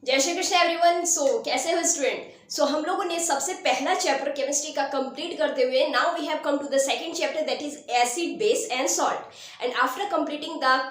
जय श्री कृष्ण एवरीवन। कैसे हो स्टूडेंट। हम लोगों ने सबसे पहला चैप्टर केमिस्ट्री का कंप्लीट करते हुए now we have come to the second chapter that is acid base and salt. And after completing the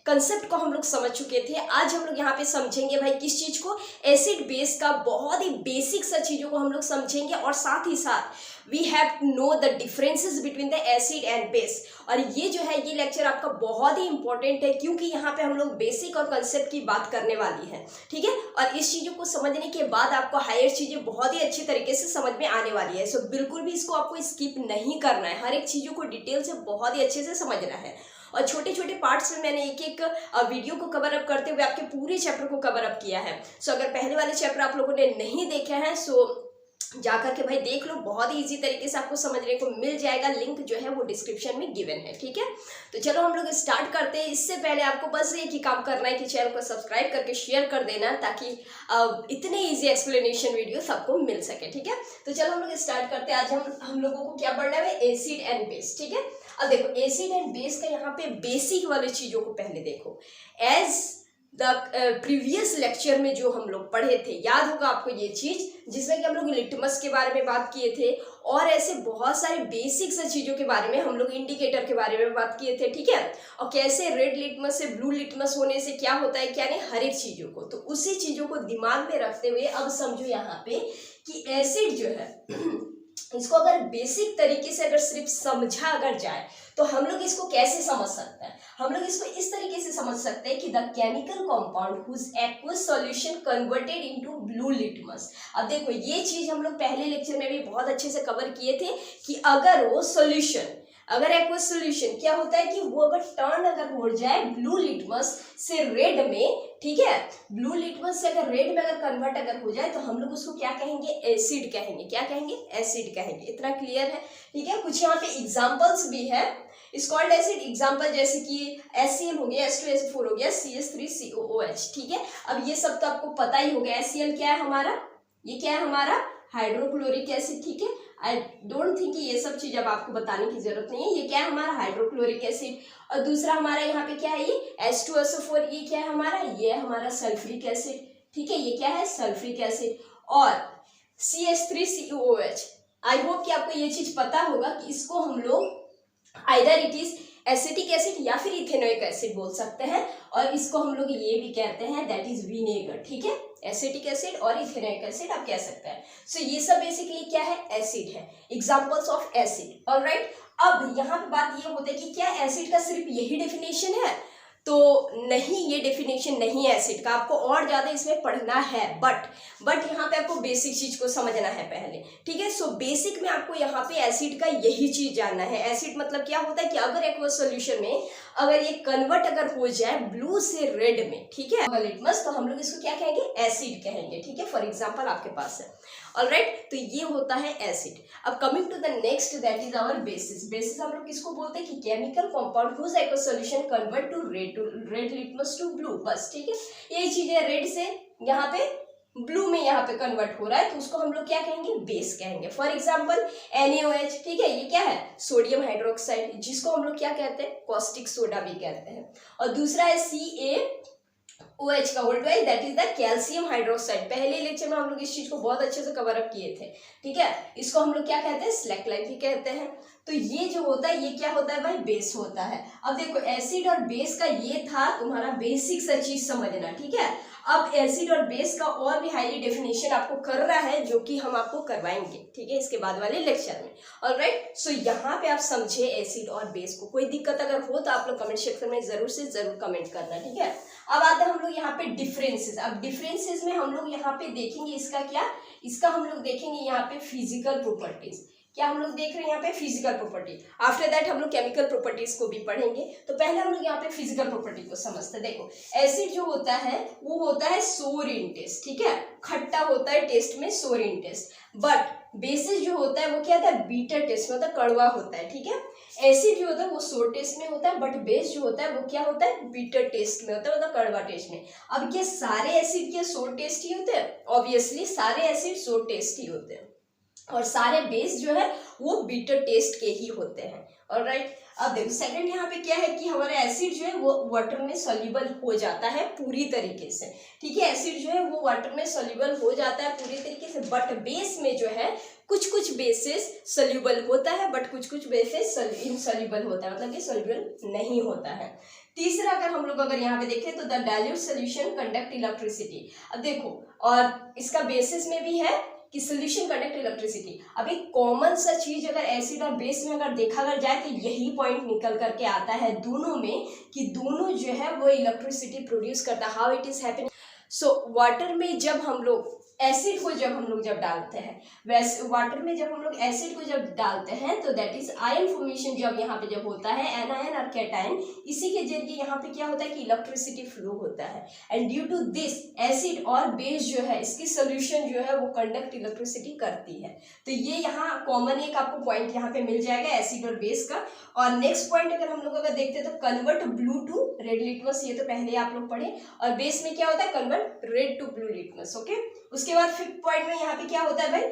concept को हम लोग समझ चुके थे। आज हम लोग यहाँ पे समझेंगे भाई किस चीज को, एसिड बेस का बहुत ही बेसिक सा चीजों को हम लोग समझेंगे और साथ ही साथ we have to know the differences between the acid and base. और ये जो है ये लेक्चर आपका बहुत ही इंपॉर्टेंट है क्योंकि यहाँ पे हम लोग बेसिक और कंसेप्ट की बात करने वाली है, ठीक है। और इस चीजों को समझने के बाद आपको हायर चीजें बहुत ही अच्छी तरीके से समझ में आने वाली है। बिल्कुल भी इसको आपको स्किप नहीं करना है, हर एक चीजों को डिटेल से बहुत ही अच्छे से समझना है। और छोटे छोटे पार्ट्स में मैंने एक एक वीडियो को कवर अप करते हुए आपके पूरे चैप्टर को कवर अप किया है। अगर पहले वाले चैप्टर आप लोगों ने नहीं देखे हैं जाकर के भाई देख लो, बहुत ही इजी तरीके से आपको समझने को मिल जाएगा। लिंक जो है वो डिस्क्रिप्शन में गिवन है, ठीक है। तो चलो हम लोग स्टार्ट करते हैं। इससे पहले आपको बस एक ही काम करना है कि चैनल को सब्सक्राइब करके शेयर कर देना ताकि इतने इजी एक्सप्लेनेशन वीडियो सबको मिल सके, ठीक है। तो चलो हम लोग स्टार्ट करते हैं। आज हम लोगों को क्या पढ़ना है, एसिड एंड बेस, ठीक है। अब देखो एसिड एंड बेस का यहाँ पे बेसिक वाली चीजों को पहले देखो। एज द प्रीवियस लेक्चर में जो हम लोग पढ़े थे, याद होगा आपको ये चीज, जिसमें कि हम लोग लिटमस के बारे में बात किए थे और ऐसे बहुत सारे बेसिक से चीजों के बारे में हम लोग इंडिकेटर के बारे में बात किए थे, ठीक है। और कैसे रेड लिटमस से ब्लू लिटमस होने से क्या होता है, क्या नहीं, हर एक चीजों को। तो उसी चीजों को दिमाग में रखते हुए अब समझो यहाँ पे कि एसिड जो है इसको अगर बेसिक तरीके से अगर सिर्फ समझा अगर जाए तो हम लोग इसको कैसे समझ सकते हैं। हम लोग इसको इस तरीके से समझ सकते हैं कि the chemical compound whose aqueous solution converted into blue litmus. अब देखो ये चीज हम लोग पहले लेक्चर में भी बहुत अच्छे से कवर किए थे कि अगर वो सॉल्यूशन, अगर एक्वस सॉल्यूशन क्या होता है कि वो अगर टर्न अगर हो जाए ब्लू लिटमस से रेड में, ठीक है, ब्लू लिटमस से अगर रेड में अगर कन्वर्ट अगर हो जाए तो हम लोग उसको क्या कहेंगे, एसिड कहेंगे। क्या कहेंगे, एसिड कहेंगे। इतना क्लियर है, ठीक है। कुछ यहाँ पे एग्जांपल्स भी है इस कॉल्ड एसिड एग्जांपल, जैसे कि HCl हो गया, H2SO4 हो गया, CH3COOH, ठीक है। अब ये सब तो आपको पता ही हो गया। HCl क्या है हमारा, ये क्या है हमारा हाइड्रोक्लोरिक एसिड, ठीक है। आई डोंट थिंक ये सब चीज अब आपको बताने की जरूरत नहीं है। ये क्या है हमारा हाइड्रोक्लोरिक एसिड। और दूसरा हमारा यहाँ पे क्या है, ये H2SO4, ये क्या है हमारा, ये है हमारा सल्फ्यूरिक एसिड, ठीक है। ये क्या है सल्फ्यूरिक एसिड। और CH3COOH, आई होप कि आपको ये चीज पता होगा कि इसको हम लोग either it is acetic acid या फिर इथेनोइक एसिड बोल सकते हैं। और इसको हम लोग ये भी कहते हैं दैट इज विनेगर, ठीक है। एसिटिक एसिड और इथेनोइक एसिड आप कह सकते हैं। ये सब बेसिकली क्या है, एसिड है, एग्जांपल्स ऑफ एसिड, ऑलराइट। अब यहाँ पे बात ये होता है कि क्या एसिड का सिर्फ यही डेफिनेशन है, तो नहीं, ये डेफिनेशन नहीं है एसिड का, आपको और ज्यादा इसमें पढ़ना है। बट यहाँ पे आपको बेसिक चीज को समझना है पहले, ठीक है। बेसिक में आपको यहाँ पे एसिड का यही चीज जानना है। एसिड मतलब क्या होता है कि अगर एक्वस सॉल्यूशन में अगर ये कन्वर्ट अगर हो जाए ब्लू से रेड में, ठीक है, अगर लिटमस, तो हम लोग इसको क्या कहेंगे, एसिड कहेंगे, ठीक है। फॉर एग्जाम्पल आपके पास है, ऑलराइट। तो ये होता है एसिड। अब coming to the next that is our bases. Bases हम लोग किसको बोलते हैं कि chemical compound whose aqueous solution convert to red litmus to blue, बस, ठीक है। ये चीज है, रेड से यहाँ पे ब्लू में यहाँ पे कन्वर्ट हो रहा है तो उसको हम लोग क्या कहेंगे, बेस कहेंगे। फॉर एग्जाम्पल NaOH, ठीक है, ये क्या है सोडियम हाइड्रोक्साइड, जिसको हम लोग क्या कहते हैं, कॉस्टिक सोडा भी कहते हैं। और दूसरा है CaOH का whole twice, that is the calcium hydroxide. पहले लेक्चर में हम लोग इस चीज को बहुत अच्छे से कवर अप किए थे, ठीक है। इसको हम लोग क्या कहते हैं, स्लैकलाइन भी कहते हैं। तो ये जो होता है ये क्या होता है भाई, बेस होता है। अब देखो एसिड और बेस का ये था तुम्हारा बेसिक सा चीज समझना, ठीक है। अब एसिड और बेस का और भी हाईली डेफिनेशन आपको कर रहा है जो कि हम आपको करवाएंगे, ठीक है, इसके बाद वाले लेक्चर में, ऑलराइट। यहाँ पे आप समझे एसिड और बेस को। कोई दिक्कत अगर हो तो आप लोग कमेंट सेक्शन में जरूर से जरूर कमेंट करना, ठीक है। अब आते हैं हम लोग यहाँ पे डिफरेंसेस। अब डिफरेंसेस में हम लोग यहाँ पे देखेंगे इसका क्या, इसका हम लोग देखेंगे यहाँ पे फिजिकल प्रॉपर्टीज। क्या हम लोग देख रहे हैं यहाँ पे फिजिकल प्रॉपर्टी। आफ्टर दैट हम लोग केमिकल प्रॉपर्टीज को भी पढ़ेंगे। तो पहले हम लोग यहाँ पे फिजिकल प्रॉपर्टी को समझते हैं। देखो एसिड जो होता है वो होता है सोर इन टेस्ट, ठीक है, खट्टा होता है टेस्ट में, सोर इन टेस्ट। बट बेसिस जो होता है वो क्या होता है, बीटर टेस्ट में, मतलब कड़वा होता है, ठीक है। एसिड जो होता है वो सोर टेस्ट में होता है, बट बेस जो होता है वो क्या होता है, बीटर टेस्ट में होता है, मतलब कड़वा टेस्ट में। अब क्या सारे एसिड के सोर टेस्ट ही होते हैं, ऑब्वियसली सारे एसिड सोर टेस्ट ही होते हैं और सारे बेस जो है वो बीटर टेस्ट के ही होते हैं, ऑलराइट। अब देखो सेकंड यहाँ पे क्या है कि हमारा एसिड जो है वो वाटर में सॉल्युबल हो जाता है पूरी तरीके से, ठीक है। एसिड जो है वो वाटर में सॉल्युबल हो जाता है पूरी तरीके से, बट बेस में जो है कुछ कुछ बेसिस सॉल्युबल होता है, बट कुछ कुछ बेसिस इनसॉल्युबल होता है, मतलब कि सॉल्युबल नहीं होता है। तीसरा अगर हम लोग अगर यहाँ पे देखें तो the dilute solution conduct electricity. अब देखो, और इसका बेसिस में भी है कि सोल्यूशन कंडक्ट इलेक्ट्रिसिटी। अब एक कॉमन सा चीज अगर एसिड और बेस में अगर देखा अगर जाए तो यही पॉइंट निकल करके आता है दोनों में, कि दोनों जो है वो इलेक्ट्रिसिटी प्रोड्यूस करता है। How it is happening? So water में जब हम लोग एसिड को जब डालते हैं, वैसे वाटर में जब हम लोग एसिड को जब डालते हैं तो दैट इज आयन फॉर्मेशन जब यहाँ पे जब होता है एनायन और कैटायन, इसी के जरिए यहाँ पे क्या होता है कि इलेक्ट्रिसिटी फ्लो होता है। And due to this acid और बेस जो है इसकी सोल्यूशन जो है वो कंडक्ट इलेक्ट्रिसिटी करती है। तो ये यहाँ कॉमन एक आपको पॉइंट यहाँ पे मिल जाएगा एसिड और बेस का। और नेक्स्ट पॉइंट अगर हम लोग अगर देखते हैं तो convert blue to red litmus, ये तो पहले आप लोग पढ़े। और बेस में क्या होता है? Convert red to blue litmus, okay. उसके बाद फिफ्थ पॉइंट में यहाँ पे क्या होता है भाई,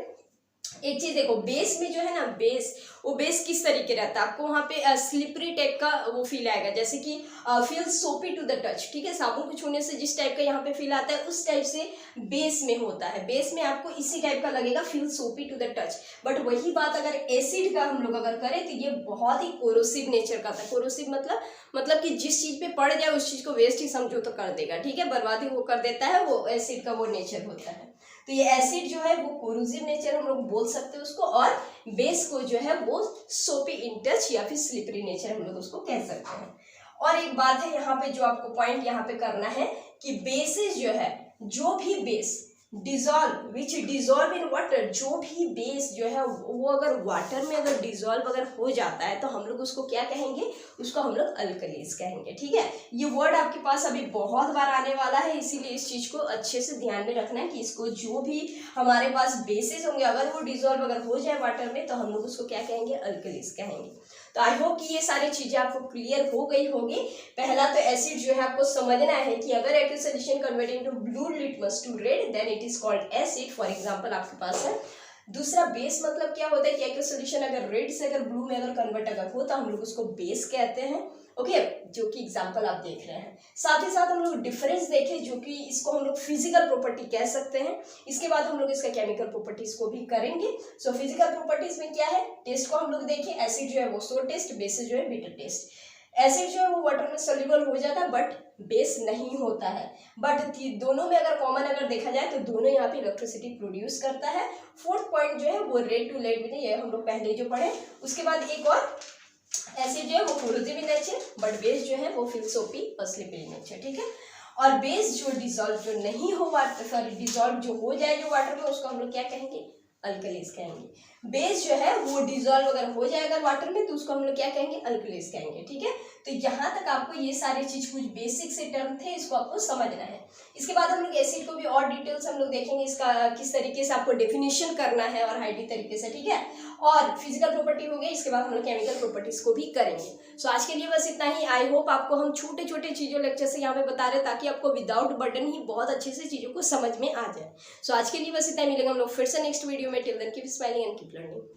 एक चीज देखो, बेस में जो है ना वो बेस किस तरीके रहता है, आपको वहाँ पे स्लिपरी टाइप का वो फील आएगा, जैसे कि फील सोपी टू द टच, ठीक है। साबुन को छूने से जिस टाइप का यहाँ पे फील आता है उस टाइप से बेस में होता है। बेस में आपको इसी टाइप का लगेगा, फील सोपी टू द टच। बट वही बात अगर एसिड का हम लोग अगर करें तो ये बहुत ही कोरोसिव नेचर का था। कोरोसिव मतलब कि जिस चीज पे पड़ जाए उस चीज को वेस्ट ही समझो तो कर देगा, ठीक है, बर्बादी वो कर देता है, वो एसिड का वो नेचर होता है। तो ये एसिड जो है वो कोरोसिव नेचर हम लोग बोल सकते हैं उसको, और बेस को जो है वो सोपी इन टच या फिर स्लिपरी नेचर हम लोग उसको कह सकते हैं। और एक बात है यहाँ पे जो आपको पॉइंट यहाँ पे करना है कि बेसिस जो है, जो भी base dissolve which dissolve in water, जो भी बेस जो है वो अगर वाटर में अगर डिजॉल्व अगर हो जाता है तो हम लोग उसको क्या कहेंगे? उसको हम लोग अल्कलीज कहेंगे, ठीक है। ये वर्ड आपके पास अभी बहुत बार आने वाला है, इसीलिए इस चीज को अच्छे से ध्यान में रखना है कि इसको जो भी हमारे पास बेसिस होंगे अगर वो डिजॉल्व अगर हो जाए वाटर में तो हम लोग उसको क्या कहेंगे? अल्कलीज कहेंगे। तो आई होप कि ये सारी चीजें आपको क्लियर हो गई होगी। पहला तो एसिड जो है आपको समझना है कि अगर aqueous solution convert into blue litmus to red then it is called acid, for example आपके पास है। दूसरा बेस मतलब क्या होता है कि एक्व सोल्यूशन अगर रेड से अगर ब्लू में अगर कन्वर्ट अगर हो तो हम लोग उसको बेस कहते हैं, ओके, जो कि एग्जांपल आप देख रहे हैं। साथ ही साथ हम लोग डिफरेंस देखें जो कि इसको हम लोग फिजिकल प्रॉपर्टी कह सकते हैं। इसके बाद हम लोग इसका केमिकल प्रॉपर्टीज को भी करेंगे। सो फिजिकल प्रॉपर्टीज में क्या है, टेस्ट को हम लोग देखें। एसिड जो है वो सोर टेस्ट, बेसिस जो है बिटर टेस्ट। एसिड जो है वो वाटर में सोल्यूबल हो जाता है बट बेस नहीं होता है, बट दोनों में अगर कॉमन अगर देखा जाए तो दोनों यहाँ पे इलेक्ट्रिसिटी प्रोड्यूस करता है। फोर्थ पॉइंट जो है वो रेड टू लेड में, ये हम लोग पहले जो पढ़े। उसके बाद एक और, एसिड जो है वो corrosive in nature but base जो है वो फिल सोपी और स्लिपरी इन नेचर, ठीक है। और बेस जो डिजॉल्व जो नहीं हो वाटर, सॉरी डिजॉल्व जो हो जाए जो वाटर में, उसको हम लोग क्या कहेंगे? अल्कलीज कहेंगे। बेस जो है वो डिजॉल्व अगर हो जाएगा वाटर में तो उसको हम लोग क्या कहेंगे? अल्कलीज कहेंगे, ठीक है। तो यहाँ तक आपको ये सारी चीज कुछ बेसिक से टर्म थे, इसको आपको समझना है। इसके बाद हम लोग एसिड को भी और डिटेल्स हम लोग देखेंगे, इसका किस तरीके से आपको डेफिनेशन करना है और हाइडी तरीके से, ठीक है। और फिजिकल प्रॉपर्टी हो गई, इसके बाद हम लोग केमिकल प्रॉपर्टीज को भी करेंगे। सो आज के लिए बस इतना ही। आई होप आपको हम छोटे छोटे चीजों लेक्चर से यहाँ पे बता रहे ताकि आपको विदाउट बर्डन ही बहुत अच्छे से चीजों को समझ में आ जाए। सो आज के लिए बस इतना ही, मिलेंगे हम लोग फिर से नेक्स्ट वीडियो में। Till then keep smiling and keep learning.